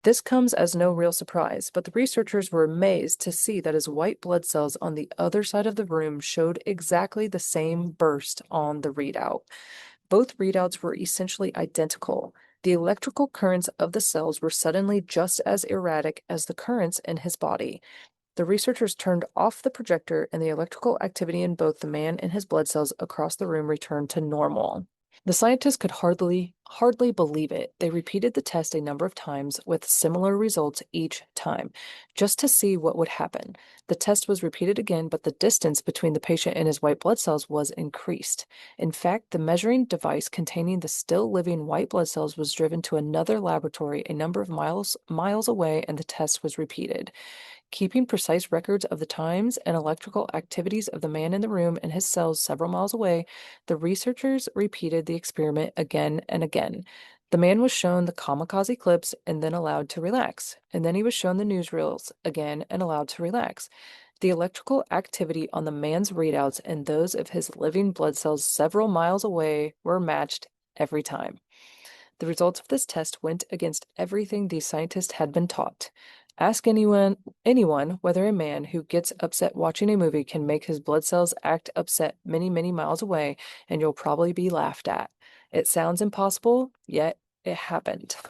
This comes as no real surprise, but the researchers were amazed to see that his white blood cells on the other side of the room showed exactly the same burst on the readout. Both readouts were essentially identical. The electrical currents of the cells were suddenly just as erratic as the currents in his body. The researchers turned off the projector, and the electrical activity in both the man and his blood cells across the room returned to normal. The scientists could hardly believe it. They repeated the test a number of times with similar results each time, just to see what would happen. The test was repeated again, but the distance between the patient and his white blood cells was increased. In fact, the measuring device containing the still living white blood cells was driven to another laboratory a number of miles away, and the test was repeated. Keeping precise records of the times and electrical activities of the man in the room and his cells several miles away, the researchers repeated the experiment again and again. The man was shown the kamikaze clips and then allowed to relax, and then he was shown the newsreels again and allowed to relax. The electrical activity on the man's readouts and those of his living blood cells several miles away were matched every time. The results of this test went against everything these scientists had been taught. Ask anyone whether a man who gets upset watching a movie can make his blood cells act upset many miles away, and you'll probably be laughed at. It sounds impossible, yet it happened.